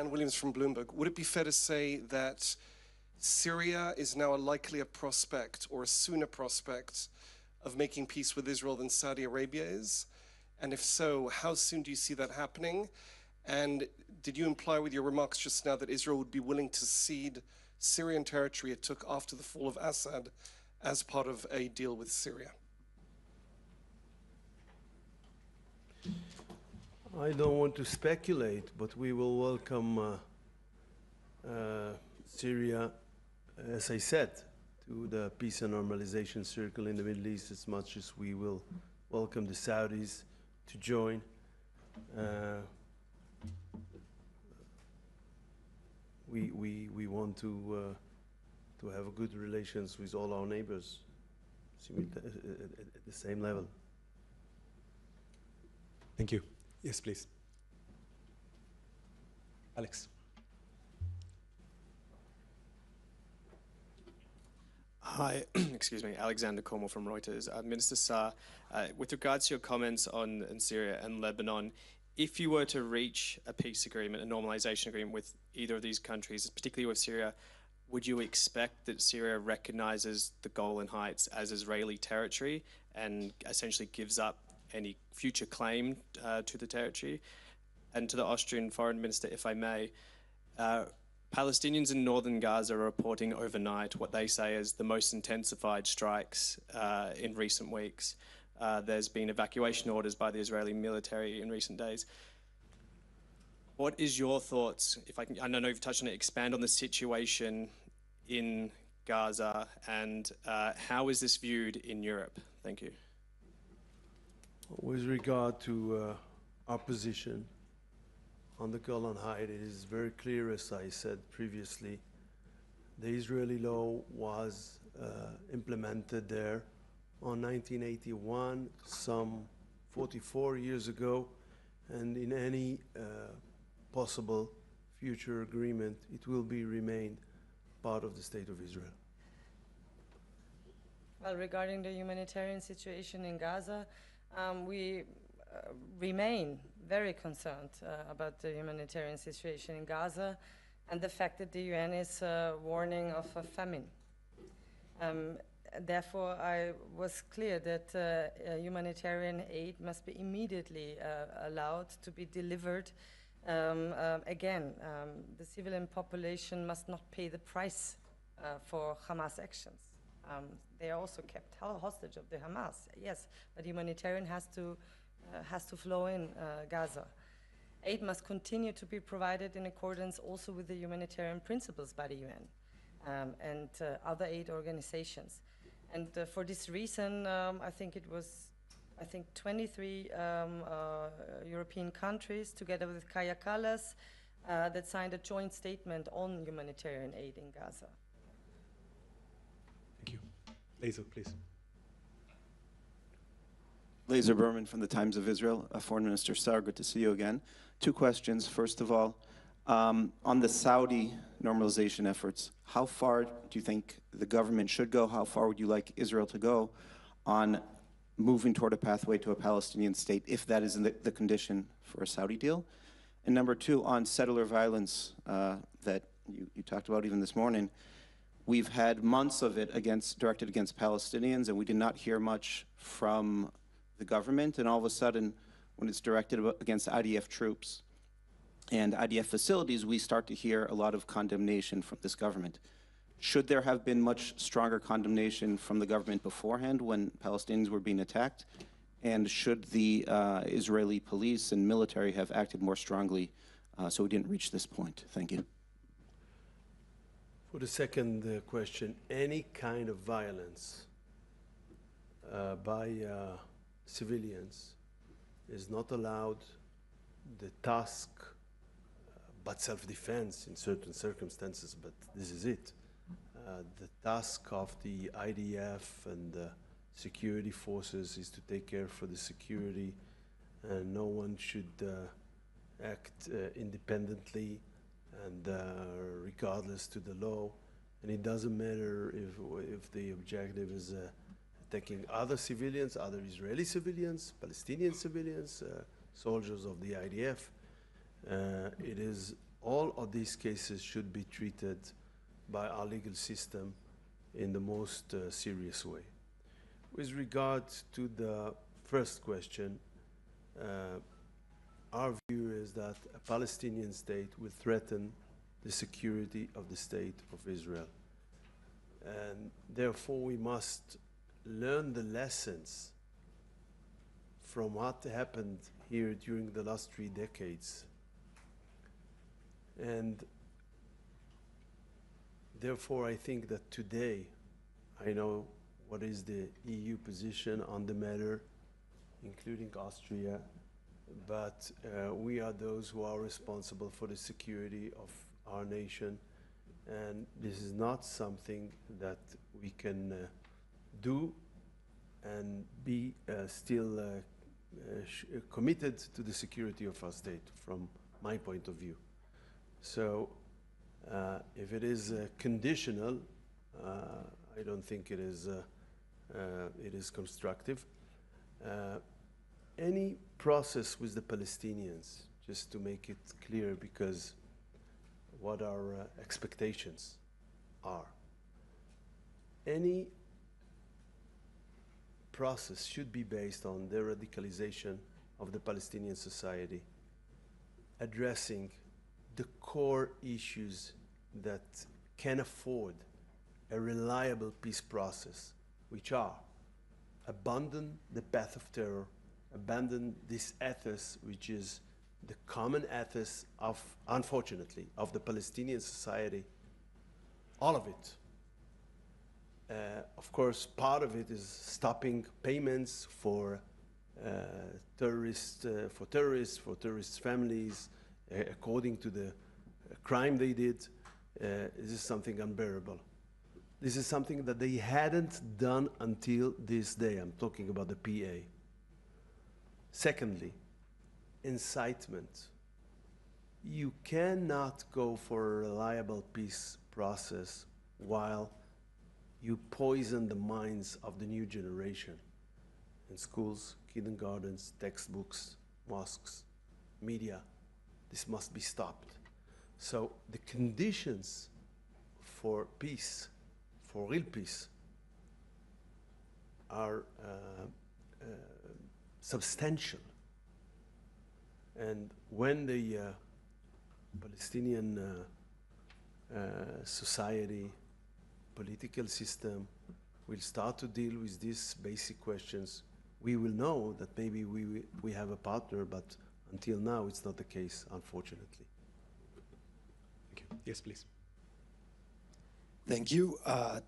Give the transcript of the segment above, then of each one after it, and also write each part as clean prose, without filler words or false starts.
Han Williams from Bloomberg. Would it be fair to say that Syria is now a likelier prospect or a sooner prospect of making peace with Israel than Saudi Arabia is? And if so, how soon do you see that happening? And did you imply with your remarks just now that Israel would be willing to cede Syrian territory it took after the fall of Assad as part of a deal with Syria? I don't want to speculate, but we will welcome Syria, as I said, to the peace and normalization circle in the Middle East as much as we will welcome the Saudis to join. We want to have good relations with all our neighbors at the same level. Thank you. Yes, please. Alex. Hi, excuse me, Alexander Cornwall from Reuters. Minister Saar, with regards to your comments on Syria and Lebanon, if you were to reach a peace agreement, a normalization agreement with either of these countries, particularly with Syria, would you expect that Syria recognizes the Golan Heights as Israeli territory and essentially gives up any future claim to the territory? And to the Austrian Foreign Minister, if I may, Palestinians in northern Gaza are reporting overnight what they say is the most intensified strikes in recent weeks. There's been evacuation orders by the Israeli military in recent days. What is your thoughts, if I can, I know you've touched on it, expand on the situation in Gaza and how is this viewed in Europe? Thank you. With regard to our position on the Golan Heights, it is very clear, as I said previously, the Israeli law was implemented there on 1981, some 44 years ago, and in any possible future agreement, it will be remained part of the State of Israel. Well, regarding the humanitarian situation in Gaza, we remain very concerned about the humanitarian situation in Gaza and the fact that the UN is warning of a famine. Therefore, I was clear that humanitarian aid must be immediately allowed to be delivered. Again, the civilian population must not pay the price for Hamas actions. They are also kept hostage of the Hamas, yes, but humanitarian has to flow in Gaza. Aid must continue to be provided in accordance also with the humanitarian principles by the UN and other aid organizations. And for this reason, I think 23 European countries, together with Kaja Kallas, that signed a joint statement on humanitarian aid in Gaza. Thank you. Laser, please. Laser Berman from the Times of Israel. Foreign Minister Saar, good to see you again. Two questions. First of all, on the Saudi normalization efforts, how far do you think the government should go? How far would you like Israel to go on moving toward a pathway to a Palestinian state, if that is the condition for a Saudi deal? And number two, on settler violence that you talked about even this morning, we've had months of it directed against Palestinians, and we did not hear much from the government. And all of a sudden, when it's directed against IDF troops and IDF facilities, we start to hear a lot of condemnation from this government. Should there have been much stronger condemnation from the government beforehand when Palestinians were being attacked? And should the Israeli police and military have acted more strongly so we didn't reach this point? Thank you. For the second question, any kind of violence by civilians is not allowed. The task, but self-defense in certain circumstances, but this is it. The task of the IDF and the security forces is to take care for the security, and no one should act independently and regardless to the law. And it doesn't matter if the objective is attacking other civilians, other Israeli civilians, Palestinian civilians, soldiers of the IDF. It is all of these cases should be treated by our legal system in the most serious way. With regard to the first question, our view is that a Palestinian state will threaten the security of the state of Israel. And therefore, we must learn the lessons from what happened here during the last 3 decades. And therefore, I think that today, I know what is the EU position on the matter, including Austria, but we are those who are responsible for the security of our nation, and this is not something that we can do and be still committed to the security of our state, from my point of view. So if it is conditional, I don't think it is constructive. Any process with the Palestinians, just to make it clear, because what our expectations are, any process should be based on the radicalization of the Palestinian society, addressing the core issues that can afford a reliable peace process, which are abandon the path of terror, abandon this ethos, which is the common ethos of, unfortunately, of the Palestinian society, all of it. Of course, part of it is stopping payments for terrorist families, according to the crime they did. This is something unbearable. This is something that they hadn't done until this day. I'm talking about the PA. Secondly, incitement. You cannot go for a reliable peace process while you poison the minds of the new generation in schools, kindergartens, textbooks, mosques, media. This must be stopped. So the conditions for peace, for real peace, are substantial. And when the Palestinian society, political system will start to deal with these basic questions, we will know that maybe we have a partner, but until now it's not the case, unfortunately. Thank you. Yes, please. Thank you.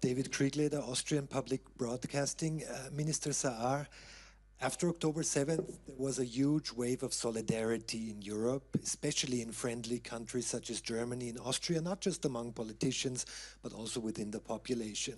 David Kriegleder, Austrian Public Broadcasting. Minister Sa'ar, after October 7th, there was a huge wave of solidarity in Europe, especially in friendly countries such as Germany and Austria, not just among politicians, but also within the population.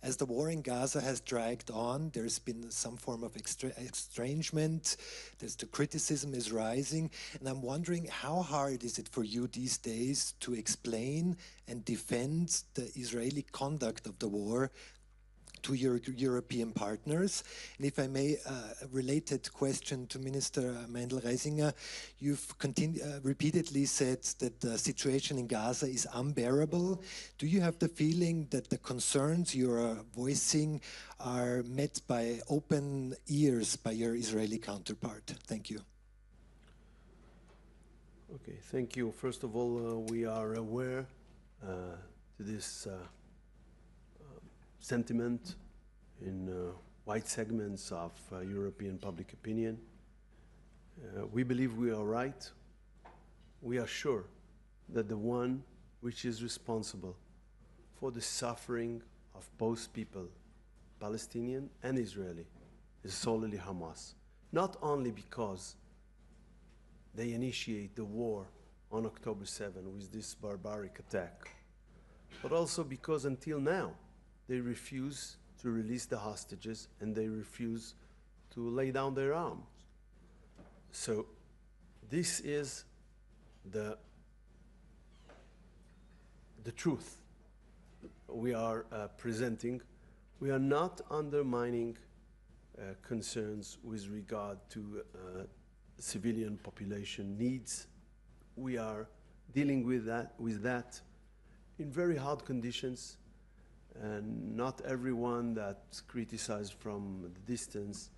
As the war in Gaza has dragged on, there's been some form of estrangement. The criticism is rising. And I'm wondering, how hard is it for you these days to explain and defend the Israeli conduct of the war to your European partners? And if I may, a related question to Minister Meinl-Reisinger, you've repeatedly said that the situation in Gaza is unbearable. Do you have the feeling that the concerns you're voicing are met by open ears by your Israeli counterpart? Thank you. Okay, thank you. First of all, we are aware to this sentiment in wide segments of European public opinion. We believe we are right. We are sure that the one which is responsible for the suffering of both people, Palestinian and Israeli, is solely Hamas. Not only because they initiate the war on October 7 with this barbaric attack, but also because until now, they refuse to release the hostages and they refuse to lay down their arms. So this is the truth we are presenting. We are not undermining concerns with regard to civilian population needs. We are dealing with that in very hard conditions, and not everyone that's criticized from the distance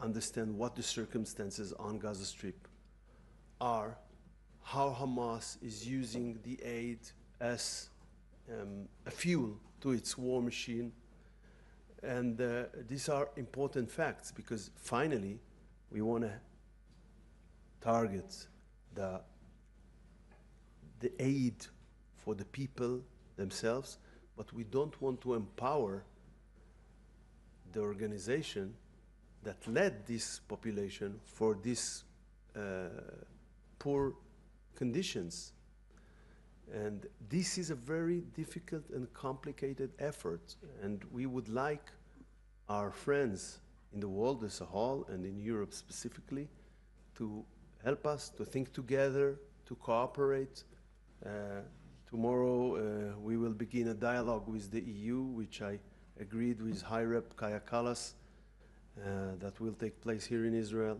understand what the circumstances on Gaza Strip are, how Hamas is using the aid as a fuel to its war machine. And these are important facts, because finally we want to target the aid for the people themselves, but we don't want to empower the organization that led this population for these poor conditions. And this is a very difficult and complicated effort, and we would like our friends in the world as a whole, and in Europe specifically, to help us to think together, to cooperate. Tomorrow we will begin a dialogue with the EU, which I agreed with High Rep Kaya Kallas, that will take place here in Israel.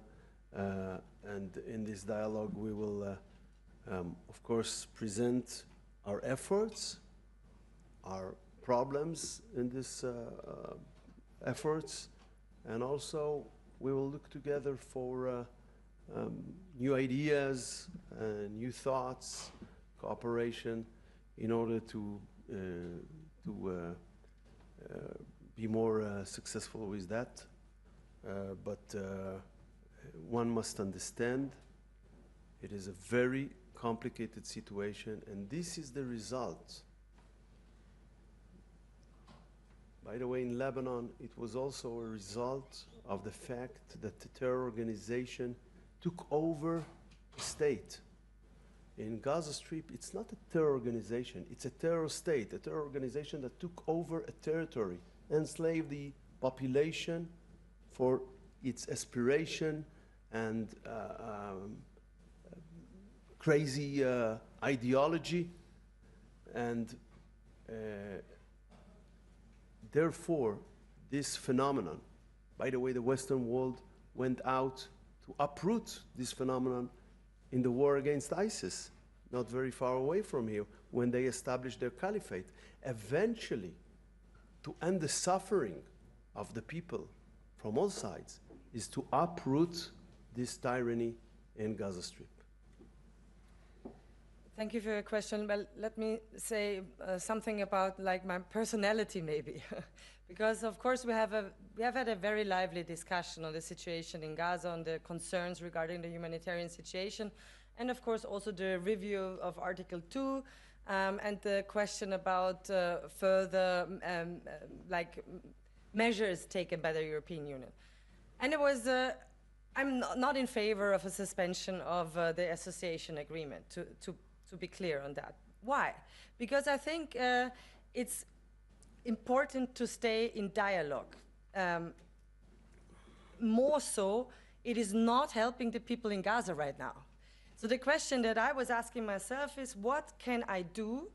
And in this dialogue we will, of course, present our efforts, our problems in this efforts, and also we will look together for new ideas, new thoughts, cooperation, in order to be more successful with that. But one must understand it is a very complicated situation, and this is the result. By the way, in Lebanon, it was also a result of the fact that the terror organization took over the state. In Gaza Strip, it's not a terror organization, it's a terror state, a terror organization that took over a territory, enslaved the population for its aspiration and crazy ideology, and therefore this phenomenon, by the way, the Western world went out to uproot this phenomenon in the war against ISIS, not very far away from here, when they established their caliphate. Eventually, to end the suffering of the people from all sides, is to uproot this tyranny in Gaza Strip. Thank you for your question. Well, let me say something about like my personality maybe. Because of course we have had a very lively discussion on the situation in Gaza, on the concerns regarding the humanitarian situation, and of course also the review of Article 2 and the question about further like measures taken by the European Union. And it was, I'm not in favor of a suspension of the association agreement, to be clear on that. Why? Because I think it's important to stay in dialogue. More so, it is not helping the people in Gaza right now. So the question that I was asking myself is, what can I do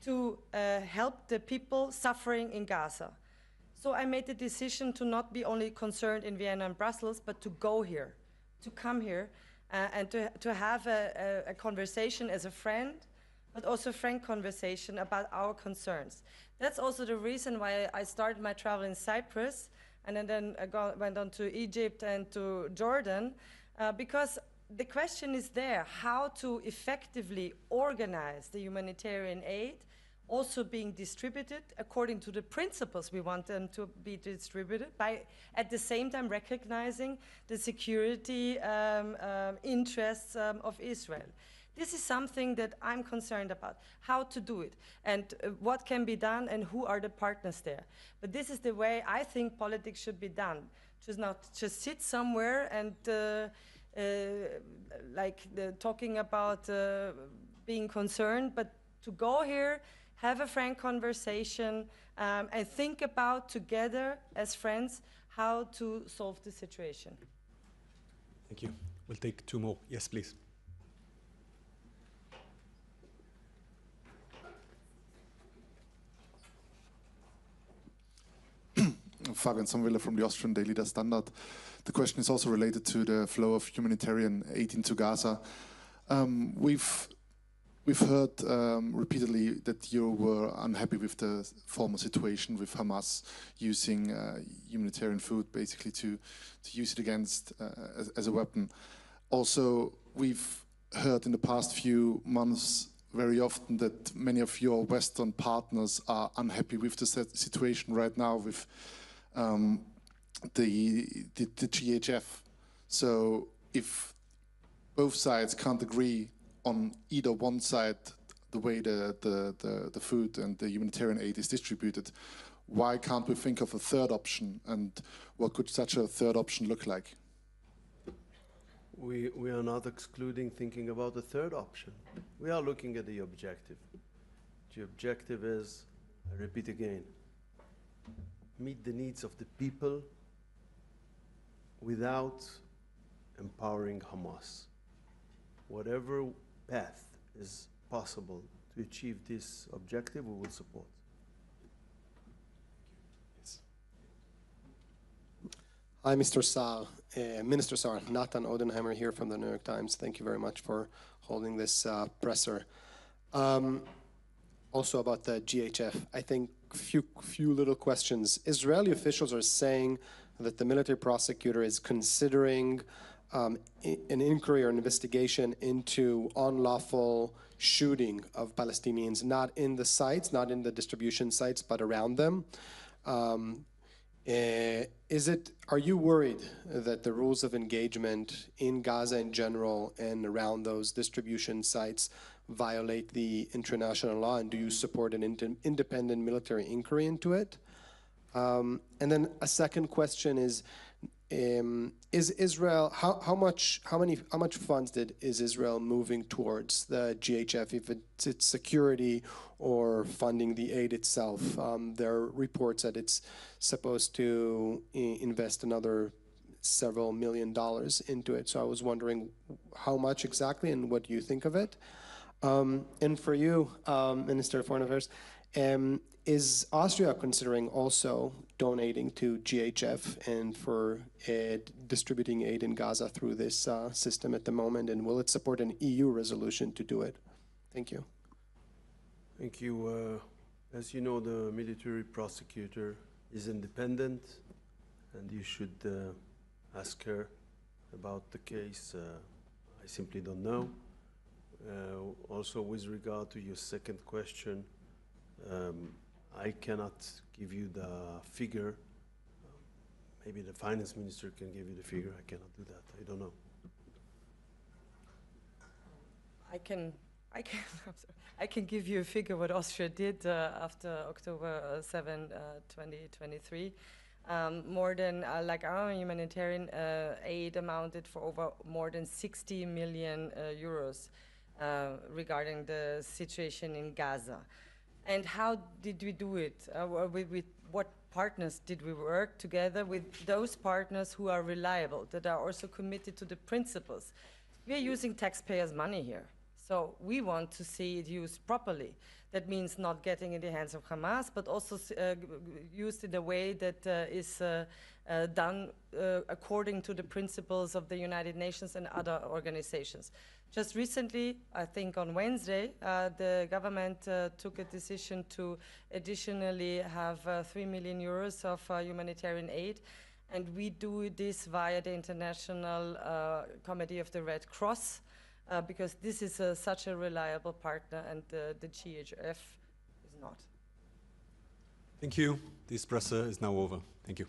to help the people suffering in Gaza? So I made the decision to not be only concerned in Vienna and Brussels, but to go here, to come here, and to have a conversation as a friend, but also a frank conversation about our concerns. That's also the reason why I started my travel in Cyprus, and then went on to Egypt and to Jordan, because the question is there, how to effectively organize the humanitarian aid, also being distributed according to the principles we want them to be distributed, by at the same time recognizing the security interests of Israel. This is something that I'm concerned about, how to do it, and what can be done, and who are the partners there. But this is the way I think politics should be done. Just not just sit somewhere and talking about being concerned, but to go here, have a frank conversation, and think about together as friends how to solve the situation. Thank you. We'll take two more. Yes, please. Fabian Sommerwiller from the Austrian daily Der Standard. The question is also related to the flow of humanitarian aid into Gaza. We've We've heard repeatedly that you were unhappy with the former situation with Hamas using humanitarian food basically to use it against as a weapon. Also, we've heard in the past few months very often that many of your Western partners are unhappy with the situation right now with the GHF. So if both sides can't agree on either one side the way the food and the humanitarian aid is distributed, why can't we think of a third option, and what could such a third option look like? We are not excluding thinking about the third option. We are looking at the objective. The objective is, I repeat again, meet the needs of the people without empowering Hamas. Whatever path is possible to achieve this objective, we will support. Hi, Mr. Saar. Minister Saar, Nathan Odenheimer here from the New York Times. Thank you very much for holding this presser. Also about the GHF, I think few little questions. Israeli officials are saying that the military prosecutor is considering an inquiry or an investigation into unlawful shooting of Palestinians, not in the sites, not in the distribution sites, but around them. Are you worried that the rules of engagement in Gaza in general and around those distribution sites violate the international law, and do you support an independent military inquiry into it? And then a second question is Israel, how much funds is Israel moving towards the GHF, if it's security or funding the aid itself? There are reports that it's supposed to invest another several $1 million into it. So I was wondering how much exactly and what you think of it. And for you, Minister of Foreign Affairs, is Austria considering also donating to GHF and for distributing aid in Gaza through this system at the moment? And will it support an EU resolution to do it? Thank you. Thank you. As you know, the military prosecutor is independent, and you should ask her about the case. I simply don't know. Also, with regard to your second question, I cannot give you the figure. Maybe the finance minister can give you the figure. I cannot do that. I don't know. I can give you a figure what Austria did after October 7, 2023. More than, like our humanitarian aid amounted for over more than 60 million euros regarding the situation in Gaza. And how did we do it? With what partners did we work together? With those partners who are reliable, that are also committed to the principles. We are using taxpayers' money here. So we want to see it used properly. That means not getting in the hands of Hamas, but also used in a way that is done according to the principles of the United Nations and other organizations. Just recently, I think on Wednesday, the government took a decision to additionally have 3 million euros of humanitarian aid. And we do this via the International Committee of the Red Cross, because this is such a reliable partner, and the GHF is not. Thank you. This presser is now over. Thank you.